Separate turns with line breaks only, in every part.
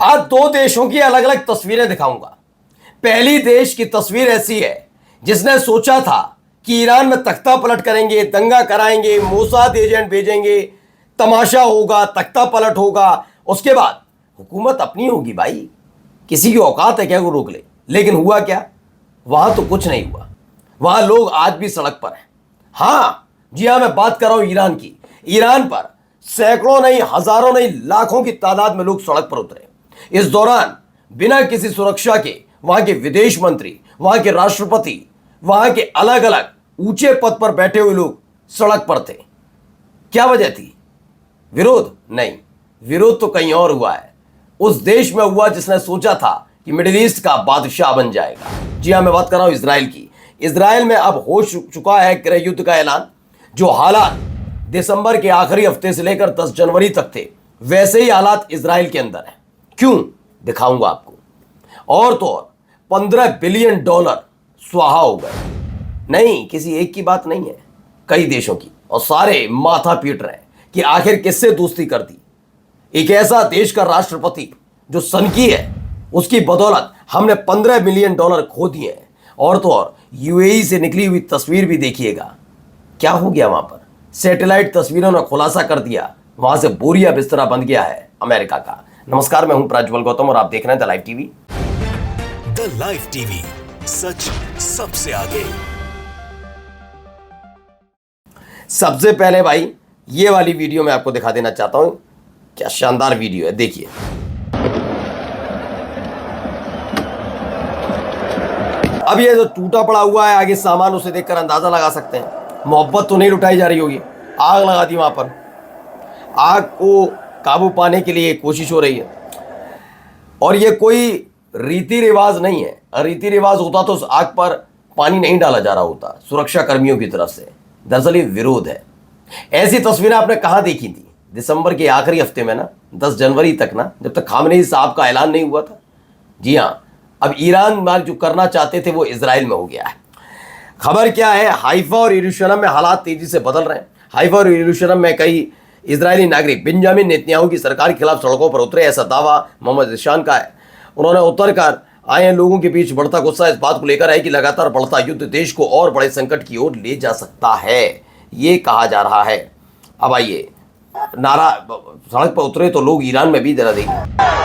आज दो देशों की अलग अलग तस्वीरें दिखाऊंगा। पहली देश की तस्वीर ऐसी है जिसने सोचा था कि ईरान में तख्ता पलट करेंगे, दंगा कराएंगे, मोसाद एजेंट भेजेंगे, तमाशा होगा, तख्ता पलट होगा, उसके बाद हुकूमत अपनी होगी। भाई किसी की औकात है क्या वो रोक ले? लेकिन हुआ क्या? वहां तो कुछ नहीं हुआ। वहां लोग आज भी सड़क पर हैं। हाँ जी हाँ, मैं बात कर रहा हूं ईरान की। ईरान पर सैकड़ों नहीं, हजारों नहीं, लाखों की तादाद में लोग सड़क पर उतरे। इस दौरान बिना किसी सुरक्षा के वहां के विदेश मंत्री, वहां के राष्ट्रपति, वहां के अलग अलग ऊंचे पद पर बैठे हुए लोग सड़क पर थे। क्या वजह थी? विरोध? नहीं, विरोध तो कहीं और हुआ है। उस देश में हुआ जिसने सोचा था कि मिडिल ईस्ट का बादशाह बन जाएगा। जी हां, मैं बात कर रहा हूं इजराइल की। इजराइल में अब हो चुका है गृह युद्ध का ऐलान। जो हालात दिसंबर के आखिरी हफ्ते से लेकर 10 जनवरी तक थे, वैसे ही हालात इजराइल के अंदर है। क्यों? दिखाऊंगा आपको। और तो और $15 बिलियन स्वाहा हो गए। नहीं, किसी एक की बात नहीं है, कई देशों की, और सारे माथा पीट रहे हैं कि आखिर किससे दोस्ती कर दी। एक ऐसा देश का राष्ट्रपति जो सनकी है, उसकी बदौलत हमने $15 बिलियन खो दिए हैं। और तो और यूएई से निकली हुई तस्वीर भी देखिएगा। क्या हो गया वहां पर? सैटेलाइट तस्वीरों ने खुलासा कर दिया, वहां से बोरिया बिस्तरा बन गया है अमेरिका का। नमस्कार, मैं हूं प्रज्वल गौतम और आप देख रहे हैं the live TV.
The live TV, सच सबसे आगे।
सबसे पहले भाई ये वाली वीडियो मैं आपको दिखा देना चाहता हूं। क्या शानदार वीडियो है, देखिए। अब ये जो टूटा पड़ा हुआ है आगे सामान, उसे देखकर अंदाजा लगा सकते हैं मोहब्बत तो नहीं लुटाई जा रही होगी। आग लगा दी वहां पर। आग को काबू पाने के लिए कोशिश हो रही है। और ये कोई रीति रिवाज नहीं है। रीति रिवाज होता तो उस आग पर पानी नहीं डाला जा रहा होता सुरक्षा कर्मियों की तरफ से। दरअसल ये विरोध है। ऐसी तस्वीरें आपने कहां देखी थी? दिसंबर के आखिरी हफ्ते में ना, 10 जनवरी तक ना, जब तक खामनेई साहब का ऐलान नहीं हुआ था। जी हां, अब ईरान में जो करना चाहते थे वो इजराइल में हो गया है। खबर क्या है? हाइफा और यरूशलेम में हालात तेजी से बदल रहे हैं। हाइफा और यरूशलेम में कई इजरायली नागरिक बेंजामिन नेतन्याहू की सरकार के खिलाफ सड़कों पर उतरे, ऐसा दावा मोहम्मद इशान का है। उन्होंने उतरकर आए लोगों के बीच बढ़ता गुस्सा इस बात को लेकर है कि लगातार बढ़ता युद्ध देश को और बड़े संकट की ओर ले जा सकता है, ये कहा जा रहा है। अब आइए, नारा सड़क पर उतरे तो लोग ईरान में भी जरा देखिए।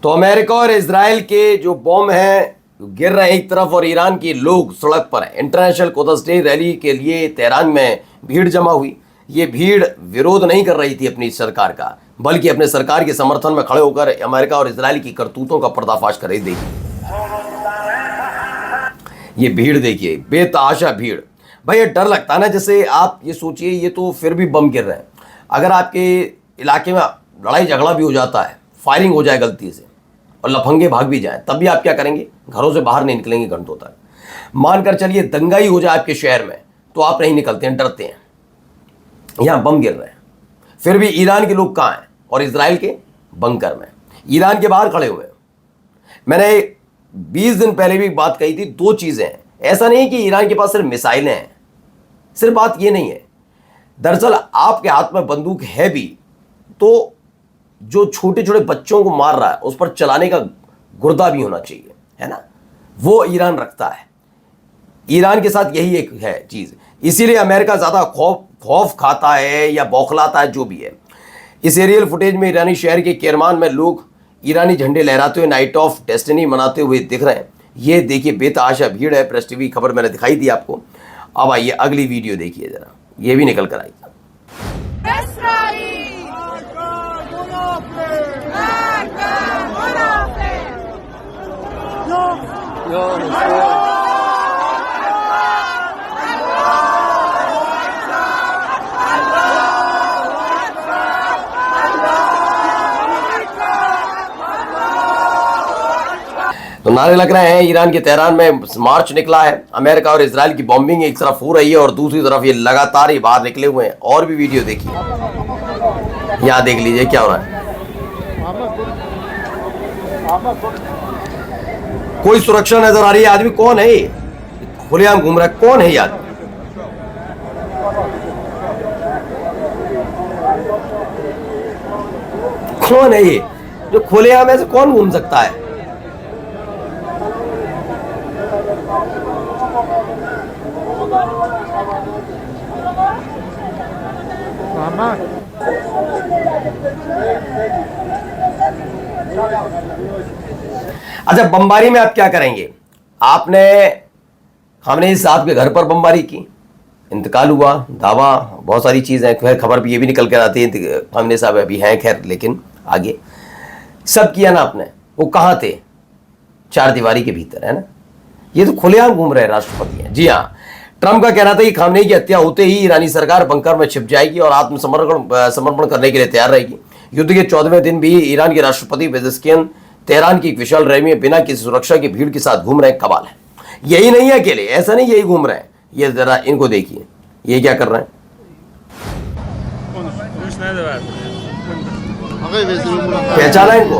तो अमेरिका और इजराइल के जो बॉम्ब हैं गिर रहे हैं एक तरफ, और ईरान के लोग सड़क पर हैं। इंटरनेशनल कुद्स डे रैली के लिए तेहरान में भीड़ जमा हुई। ये भीड़ विरोध नहीं कर रही थी अपनी सरकार का, बल्कि अपने सरकार के समर्थन में खड़े होकर अमेरिका और इजराइल की करतूतों का पर्दाफाश कर रही। देखिए ये भीड़, देखिए बेतहाशा भीड़। भाई ये डर लगता है ना, जैसे आप ये सोचिए, ये तो फिर भी बम गिर रहे हैं। अगर आपके इलाके में लड़ाई झगड़ा भी हो जाता है, फायरिंग हो जाए गलती से और लफंगे भाग भी जाएं, तब भी आप क्या करेंगे? घरों से बाहर नहीं निकलेंगे घंटों तक। मानकर चलिए दंगा ही हो जाए आपके शहर में, तो आप नहीं निकलते हैं, डरते हैं। यहां बम गिर रहे हैं, फिर भी ईरान के लोग कहां हैं? और इजराइल के बंकर में, ईरान के बाहर खड़े हुए हैं। मैंने 20 दिन पहले भी बात कही थी, दो चीजें हैं। ऐसा नहीं कि ईरान के पास सिर्फ मिसाइलें हैं, सिर्फ बात यह नहीं है। दरअसल आपके हाथ में बंदूक है भी, तो जो छोटे छोटे बच्चों को मार रहा है उस पर चलाने का गुर्दा भी होना चाहिए, है ना? वो ईरान रखता है। ईरान के साथ यही एक है चीज, इसीलिए अमेरिका ज्यादा खौफ खाता है या बौखलाता है, जो भी है। इस एरियल फुटेज में ईरानी शहर के केरमान में लोग ईरानी झंडे लहराते हुए नाइट ऑफ डेस्टिनी मनाते हुए दिख रहे हैं। ये देखिए बेतहाशा भीड़ है। प्रेस टीवी खबर मैंने दिखाई दी आपको। अब आइए अगली वीडियो देखिए जरा, ये भी निकल कर आई। तो तो नारे लग रहे हैं। ईरान के तेहरान में मार्च निकला है, अमेरिका और इजराइल की बॉम्बिंग एक तरफ हो रही है और दूसरी तरफ ये लगातार ही बाहर निकले हुए हैं। और भी वीडियो देखिए, यहाँ देख लीजिए क्या हो रहा है। कोई सुरक्षा नजर आ रही है? आदमी कौन है ये? खुलेआम घूम रहा है, कौन है ये आदमी? कौन है ये जो खुलेआम ऐसे कौन घूम सकता है? अच्छा, बमबारी में आप क्या करेंगे? आपने खामनेई साहब के घर पर बमबारी की, इंतकाल हुआ, दावा, बहुत सारी चीज़ें, खैर खबर भी ये भी निकल कर आती है खामनेई साहब अभी हैं, खैर लेकिन आगे सब किया ना आपने। वो कहाँ थे? चार दीवारी के भीतर, है ना। ये तो खुलेआम घूम रहे राष्ट्रपति हैं। जी हाँ, ट्रंप का कहना था कि खामनेई की हत्या होते ही ईरानी सरकार बंकर में छिप जाएगी और समर्पण करने के लिए तैयार रहेगी। युद्ध के 14वें दिन भी ईरान के राष्ट्रपति पेजेस्कियन तेहरान की एक विशाल रैली में बिना किसी सुरक्षा की भीड़ के साथ घूम रहे हैं। कमाल है। यही नहीं है अकेले, ऐसा नहीं यही घूम रहे हैं। ये जरा इनको देखिए, ये क्या कर रहे हैं। पहचाना इनको?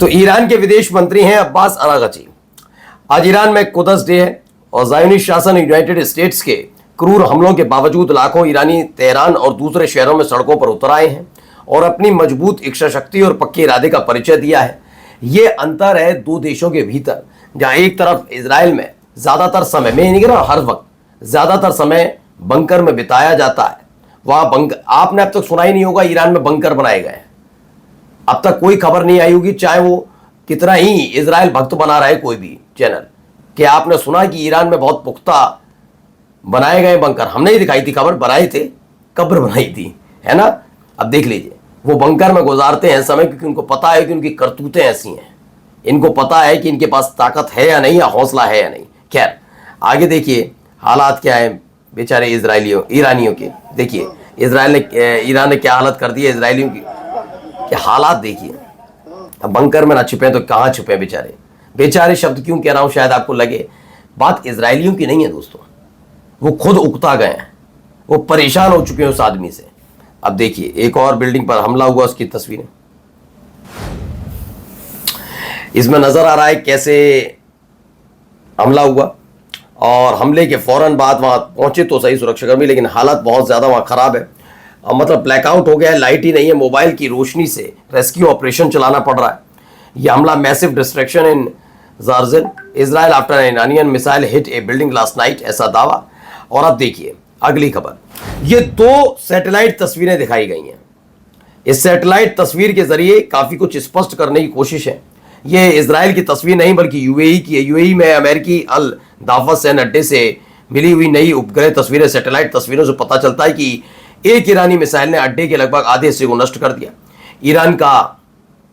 तो ईरान के विदेश मंत्री हैं अब्बास अरागची। आज ईरान में कुदस डे है और ज़ायोनी शासन यूनाइटेड स्टेट्स के क्रूर हमलों के बावजूद लाखों ईरानी तेहरान और दूसरे शहरों में सड़कों पर उतर आए हैं और अपनी मजबूत इच्छा शक्ति और पक्के इरादे का परिचय दिया है। ये अंतर है दो देशों के भीतर, जहां एक तरफ इजराइल में ज्यादातर समय, मैं नहीं कह रहा हर वक्त, ज्यादातर समय बंकर में बिताया जाता है। वहां बंकर, आपने अब तक सुना ही नहीं होगा ईरान में बंकर बनाए गए हैं। अब तक कोई खबर नहीं आई होगी, चाहे वो कितना ही इजराइल भक्त बना रहा है कोई भी चैनल, कि आपने सुना कि ईरान में बहुत पुख्ता बनाए गए बंकर। हमने ही दिखाई थी खबर, बनाए थे, कब्र बनाई थी, है ना। अब देख लीजिए, वो बंकर में गुजारते हैं समय क्योंकि उनको पता है कि उनकी करतूतें ऐसी हैं, इनको पता है कि इनके पास ताकत है या नहीं, या हौसला है या नहीं। खैर आगे देखिए हालात क्या है बेचारे ईरानियों के। देखिए ईरान ने क्या हालत कर दी है इजरायलियों की, क्या हालात देखिए। अब बंकर में ना छुपे तो कहाँ छुपे बेचारे। बेचारे शब्द क्यों कह रहा हूँ, शायद आपको लगे बात इजरायलियों की नहीं है दोस्तों, वो खुद उकता गए हैं, वो परेशान हो चुके हैं उस आदमी से। अब देखिए एक और बिल्डिंग पर हमला हुआ, उसकी तस्वीरें इसमें नजर आ रहा है कैसे हमला हुआ। और हमले के फौरन बाद वहां पहुंचे तो सही सुरक्षाकर्मी, लेकिन हालत बहुत ज्यादा वहां खराब है। मतलब ब्लैकआउट हो गया है, लाइट ही नहीं है, मोबाइल की रोशनी से रेस्क्यू ऑपरेशन चलाना पड़ रहा है। यह हमला मैसिव डिस्ट्रैक्शन इन जार्जिल Israel after an Iranian missile hit a building last night, ऐसा दावा। और अब देखिए अगली खबर, ये दो सैटेलाइट तस्वीरें दिखाई गई हैं। इस सैटेलाइट तस्वीर के जरिए काफी कुछ स्पष्ट करने की कोशिश है। ये इजराइल की तस्वीर नहीं बल्कि यूएई की है। यूएई में अमेरिकी अल दाफत सैन अड्डे से मिली हुई नई उपग्रह तस्वीरें, सैटेलाइट तस्वीरों से पता चलता है कि एक ईरानी मिसाइल ने अड्डे के लगभग आधे हिस्से को नष्ट कर दिया। ईरान का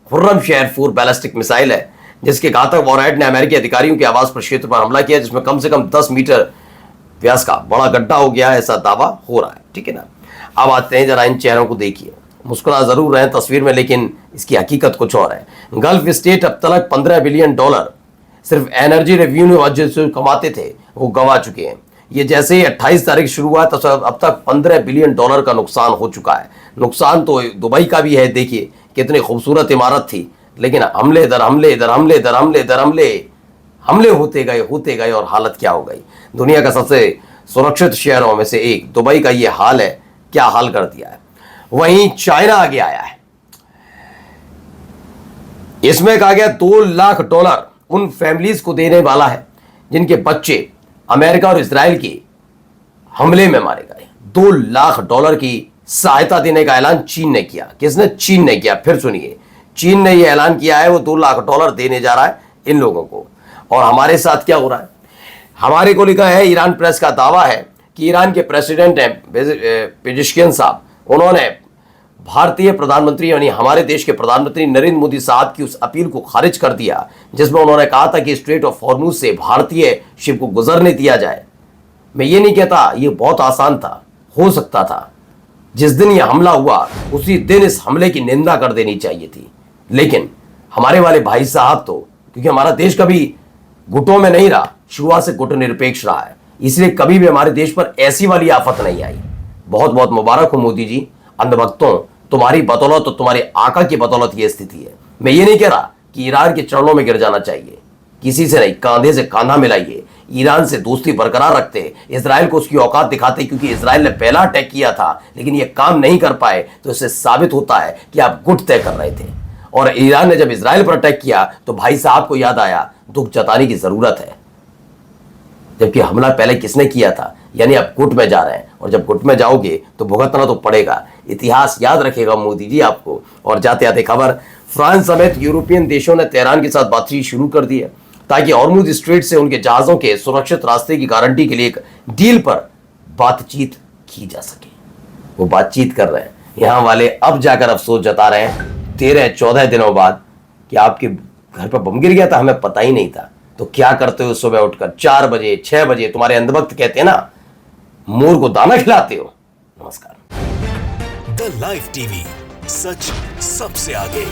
खुर्रम शहर 4 बैलिस्टिक मिसाइल है, जिसके घातक वॉरहेड ने अमेरिकी अधिकारियों के आवास क्षेत्र पर हमला किया, जिसमें कम से कम 10 मीटर व्यास का बड़ा गड्ढा हो गया, ऐसा दावा हो रहा है। ठीक है ना। अब आते हैं जरा इन चेहरों को देखिए, मुस्कुरा जरूर रहे हैं तस्वीर में, लेकिन इसकी हकीकत कुछ और है। गल्फ स्टेट अब तक $15 बिलियन सिर्फ एनर्जी रेवेन्यू वजह से कमाते थे, वो गंवा चुके हैं। ये जैसे ही 28 तारीख शुरू हुआ तो अब तक $15 बिलियन का नुकसान हो चुका है। नुकसान तो दुबई का भी है, देखिए कितनी खूबसूरत इमारत थी, लेकिन हमले दर हमले दर हमले दर हमले दर हमले होते गए और हालत क्या हो गई। दुनिया का सबसे सुरक्षित शहरों में से एक दुबई का ये हाल है, क्या हाल कर दिया है। वहीं चाइना आगे आया है, इसमें कहा गया $2 लाख उन फैमिलीज को देने वाला है जिनके बच्चे अमेरिका और इजराइल के हमले में मारे गए। $2 लाख की सहायता देने का ऐलान चीन ने किया। किसने? चीन ने किया। फिर सुनिए, चीन ने यह ऐलान किया है वो $2 लाख देने जा रहा है इन लोगों को। और हमारे साथ क्या हो रहा है, हमारे को लिखा है, ईरान प्रेस का दावा है कि ईरान के प्रेसिडेंट हैं पेजेश्कियन साहब, उन्होंने भारतीय प्रधानमंत्री यानी हमारे देश के प्रधानमंत्री नरेंद्र मोदी साहब की उस अपील को खारिज कर दिया जिसमें उन्होंने कहा था कि स्ट्रेट ऑफ हॉर्मुज से भारतीय शिप को गुजरने दिया जाए। मैं ये नहीं कहता ये बहुत आसान था, हो सकता था। जिस दिन ये हमला हुआ उसी दिन इस हमले की निंदा कर देनी चाहिए थी, लेकिन हमारे वाले भाई साहब तो, क्योंकि हमारा देश कभी गुटों में नहीं रहा, शुरुआत से गुट निरपेक्ष रहा है, इसलिए कभी भी हमारे देश पर ऐसी वाली आफत नहीं आई। बहुत बहुत मुबारक हो मोदी जी, अंधभक्तों, तुम्हारी बदौलत और तुम्हारे आका की बदौलत ये स्थिति है। मैं ये नहीं कह रहा कि ईरान के चरणों में गिर जाना चाहिए, किसी से नहीं, कांधे से कांधा मिलाइए, ईरान से दोस्ती बरकरार रखते, इजराइल को उसकी औकात दिखाते, क्योंकि इजराइल ने पहला अटैक किया था लेकिन ये काम नहीं कर पाए, तो इससे साबित होता है कि आप गुट तय कर रहे थे। और ईरान ने जब इजराइल पर अटैक किया तो भाई साहब को याद आया दुख जताने की जरूरत है, जबकि हमला पहले किसने किया था। यानी आप गुट में जा रहे हैं, और जब गुट में जाओगे तो भुगतना तो पड़ेगा। इतिहास याद रखेगा मोदी जी आपको। और जाते आते खबर, फ्रांस समेत यूरोपियन देशों ने तेहरान के साथ बातचीत शुरू कर दी है ताकि हॉर्मुज स्ट्रेट से उनके जहाजों के सुरक्षित रास्ते की गारंटी के लिए एक डील पर बातचीत की जा सके। वो बातचीत कर रहे हैं। यहाँ वाले अब जाकर अफसोस जता रहे हैं 13-14 दिनों बाद कि आपके घर पर बम गिर गया था, हमें पता ही नहीं था। तो क्या करते हो सुबह उठकर 4 बजे 6 बजे, तुम्हारे अंधभक्त कहते हैं ना, मोर को दाना खिलाते हो। नमस्कार।
द लाइव टीवी, सच सबसे आगे।